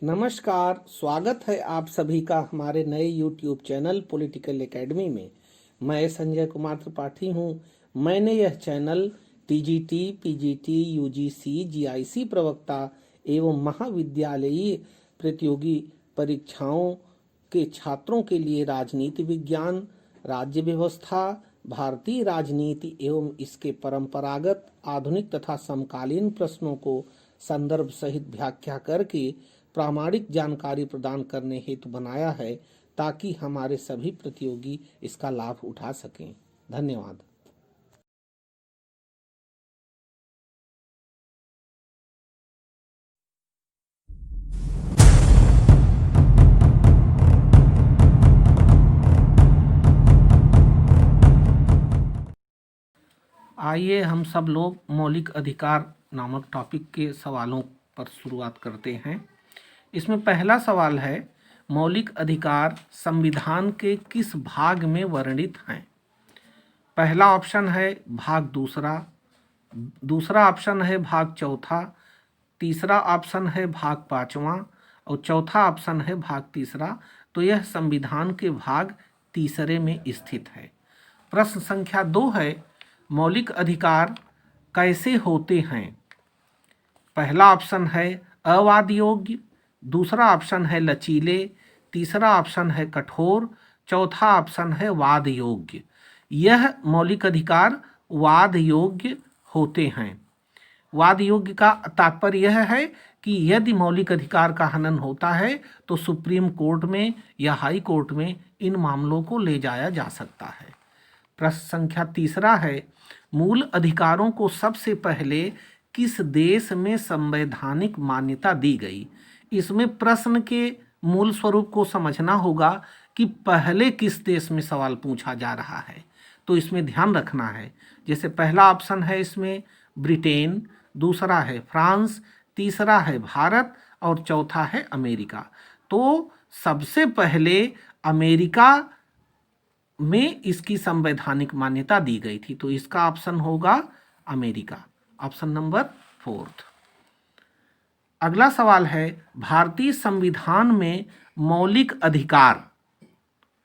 नमस्कार, स्वागत है आप सभी का हमारे नए YouTube चैनल पॉलिटिकल एकेडमी में। मैं संजय कुमार त्रिपाठी हूं। मैंने यह channel TGT, PGT, UGC, GIC प्रवक्ता एवं महाविद्यालयीय प्रतियोगी परीक्षाओं के छात्रों के लिए राजनीति विज्ञान, राज्य व्यवस्था, भारतीय राजनीति एवं इसके परंपरागत, आधुनिक तथा समकालीन प्रश्नों को संदर्भ सहित व्याख्या करके प्रामाणिक जानकारी प्रदान करने हेतु बनाया है, ताकि हमारे सभी प्रतियोगी इसका लाभ उठा सकें। धन्यवाद। आइए हम सब लोग मौलिक अधिकार नामक टॉपिक के सवालों पर शुरुआत करते हैं। इसमें पहला सवाल है, मौलिक अधिकार संविधान के किस भाग में वर्णित हैं? पहला ऑप्शन है भाग दूसरा, दूसरा ऑप्शन है भाग चौथा, तीसरा ऑप्शन है भाग पांचवा और चौथा ऑप्शन है भाग तीसरा। तो यह संविधान के भाग तीसरे में स्थित है। प्रश्न संख्या 2 है, मौलिक अधिकार कैसे होते हैं? पहला ऑप्शन है अवाद योग्य, दूसरा ऑप्शन है लचीले, तीसरा ऑप्शन है कठोर, चौथा ऑप्शन है वाद योग्य। यह मौलिक अधिकार वाद योग्य होते हैं। वाद योग्य का तात्पर्य यह है कि यदि मौलिक अधिकार का हनन होता है तो सुप्रीम कोर्ट में या हाई कोर्ट में इन मामलों को ले जाया जा सकता है। प्रश्न संख्या तीसरा है, मूल अधिकारों को सबसे पहले किस देश में संवैधानिक मान्यता दी गई? इसमें प्रश्न के मूल स्वरूप को समझना होगा कि पहले किस देश में सवाल पूछा जा रहा है। तो इसमें ध्यान रखना है, जैसे पहला ऑप्शन है इसमें ब्रिटेन, दूसरा है फ्रांस, तीसरा है भारत और चौथा है अमेरिका। तो सबसे पहले अमेरिका में इसकी संवैधानिक मान्यता दी गई थी, तो इसका ऑप्शन होगा अमेरिका, ऑप्शन नंबर 4। अगला सवाल है, भारतीय संविधान में मौलिक अधिकार,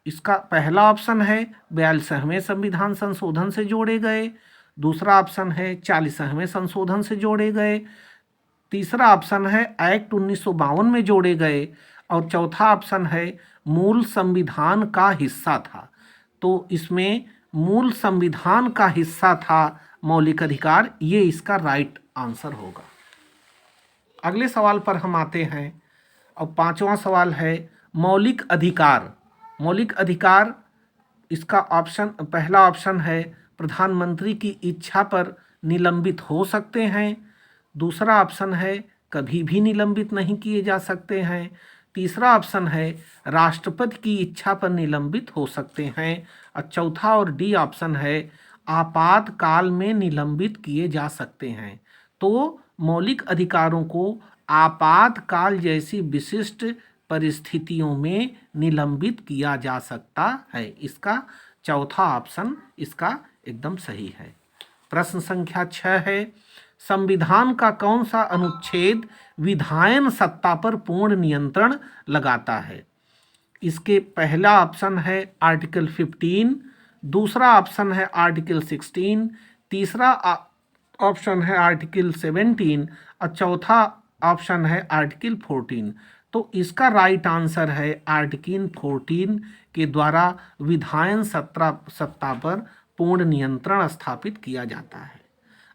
इसका पहला ऑप्शन है 42वें संविधान संशोधन से जोड़े गए, दूसरा ऑप्शन है 40वें संशोधन से जोड़े गए, तीसरा ऑप्शन है एक्ट 1952 में जोड़े गए और चौथा ऑप्शन है मूल संविधान का हिस्सा था। तो इसमें मूल संविधान का हिस्सा था मौलिक अधिकार, ये इसका राइट आंसर होगा। अगले सवाल पर हम आते हैं और पांचवा सवाल है, मौलिक अधिकार। मौलिक अधिकार, इसका ऑप्शन पहला ऑप्शन है प्रधानमंत्री की इच्छा पर निलंबित हो सकते हैं, दूसरा ऑप्शन है कभी भी निलंबित नहीं किए जा सकते हैं, तीसरा ऑप्शन है राष्ट्रपति की इच्छा पर निलंबित हो सकते हैं और चौथा और डी ऑप्शन है आपातकाल में निलंबित किए जा सकते हैं। तो मौलिक अधिकारों को आपातकाल जैसी विशिष्ट परिस्थितियों में निलंबित किया जा सकता है। इसका चौथा ऑप्शन इसका एकदम सही है। प्रश्न संख्या 6 है, संविधान का कौन सा अनुच्छेद विधायन सत्ता पर पूर्ण नियंत्रण लगाता है? इसके पहला ऑप्शन है आर्टिकल 15, दूसरा ऑप्शन है आर्टिकल 16, तीसरा ऑप्शन है आर्टिकल 17 और चौथा ऑप्शन है आर्टिकल 14। तो इसका राइट आंसर है आर्टिकल 14 के द्वारा विधायन सत्ता पर पूर्ण नियंत्रण स्थापित किया जाता है।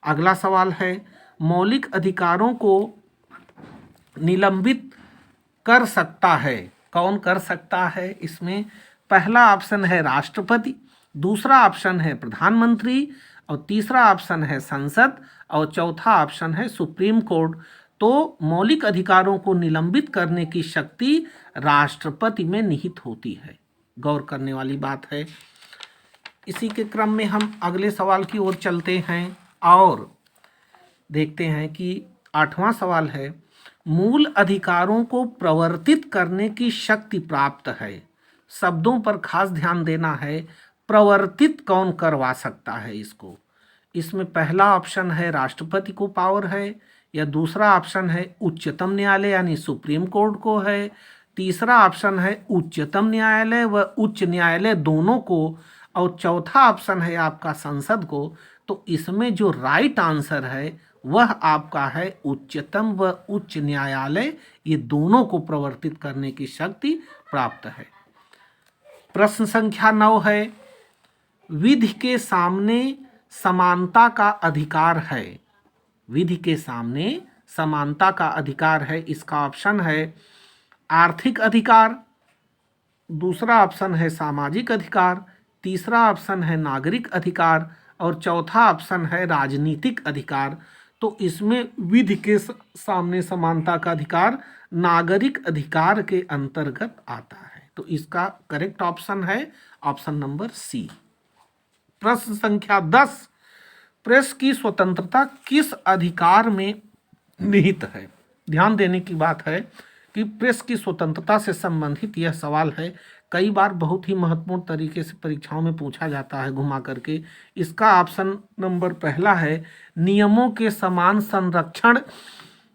अगला सवाल है, मौलिक अधिकारों को निलंबित कर सकता है, कौन कर सकता है? इसमें पहला ऑप्शन है राष्ट्रपति, दूसरा ऑप्शन है प्रधानमंत्री और तीसरा ऑप्शन है संसद और चौथा ऑप्शन है सुप्रीम कोर्ट। तो मौलिक अधिकारों को निलंबित करने की शक्ति राष्ट्रपति में निहित होती है, गौर करने वाली बात है। इसी के क्रम में हम अगले सवाल की ओर चलते हैं और देखते हैं कि 8वां सवाल है, मूल अधिकारों को प्रवर्तित करने की शक्ति प्राप्त है। शब्दों पर खास ध्यान देना है, प्रवर्तित कौन करवा सकता है इसको? इसमें पहला ऑप्शन है राष्ट्रपति को पावर है या दूसरा ऑप्शन है उच्चतम न्यायालय यानी सुप्रीम कोर्ट को है, तीसरा ऑप्शन है उच्चतम न्यायालय व उच्च न्यायालय दोनों को, और चौथा ऑप्शन है आपका संसद को। तो इसमें जो राइट आंसर है वह आपका है उच्चतम व उच्च न्यायालय, ये दोनों को प्रवर्तित करने की शक्ति प्राप्त है। प्रश्न संख्या 9 है, विधि के सामने समानता का अधिकार है। विधि के सामने समानता का अधिकार है, इसका ऑप्शन है आर्थिक अधिकार, दूसरा ऑप्शन है सामाजिक अधिकार, तीसरा ऑप्शन है नागरिक अधिकार और चौथा ऑप्शन है राजनीतिक अधिकार। तो इसमें विधि के सामने समानता का अधिकार नागरिक अधिकार के अंतर्गत आता है। तो इसका करेक्ट ऑप्शन है ऑप्शन नंबर सी। प्रश्न संख्या 10, प्रेस की स्वतंत्रता किस अधिकार में निहित है। ध्यान देने की बात है कि प्रेस की स्वतंत्रता से संबंधित यह सवाल है, कई बार बहुत ही महत्वपूर्ण तरीके से परीक्षाओं में पूछा जाता है घुमा करके। इसका ऑप्शन नंबर पहला है नियमों के समान संरक्षण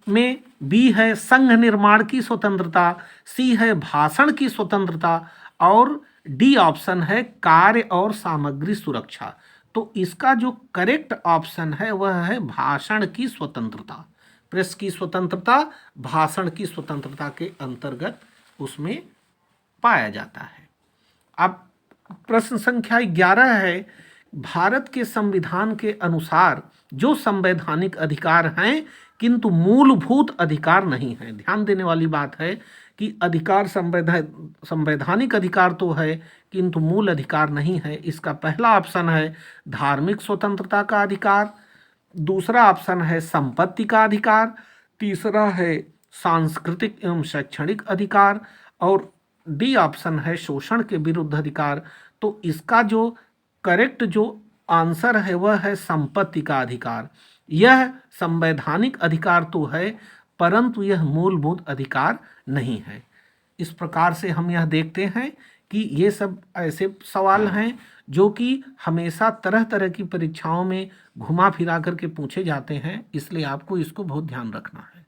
में, बी है संघ निर्माण की स्वतंत्रता, सी है भाषण की स्वतंत्रता और डी ऑप्शन है कार्य और सामग्री सुरक्षा। तो इसका जो करेक्ट ऑप्शन है वह है भाषण की स्वतंत्रता। प्रेस की स्वतंत्रता भाषण की स्वतंत्रता के अंतर्गत उसमें पाया जाता है। अब प्रश्न संख्या 11 है, भारत के संविधान के अनुसार जो संवैधानिक अधिकार हैं किंतु मूलभूत अधिकार नहीं है। ध्यान देने वाली बात है कि अधिकार संवैधानिक अधिकार तो है किंतु मूल अधिकार नहीं है। इसका पहला ऑप्शन है धार्मिक स्वतंत्रता का अधिकार, दूसरा ऑप्शन है संपत्ति का अधिकार, तीसरा है सांस्कृतिक एवं शैक्षणिक अधिकार और डी ऑप्शन है शोषण के विरुद्ध अधिकार। तो इसका जो करेक्ट जो आंसर है वह है संपत्ति का अधिकार। यह संवैधानिक अधिकार तो है परंतु यह मूलभूत अधिकार नहीं है। इस प्रकार से हम यह देखते हैं कि ये सब ऐसे सवाल हैं जो कि हमेशा तरह तरह की परीक्षाओं में घुमा फिरा करके पूछे जाते हैं, इसलिए आपको इसको बहुत ध्यान रखना है।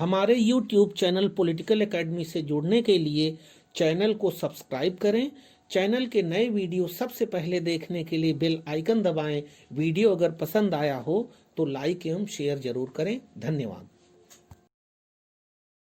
हमारे YouTube चैनल पॉलिटिकल एकेडमी से जुड़ने के लिए चैनल को सब्सक्राइब करें। चैनल के नए वीडियो सबसे पहले देखने के लिए बेल आइकन दबाएं। वीडियो अगर पसंद आया हो तो लाइक एवं शेयर जरूर करें। धन्यवाद।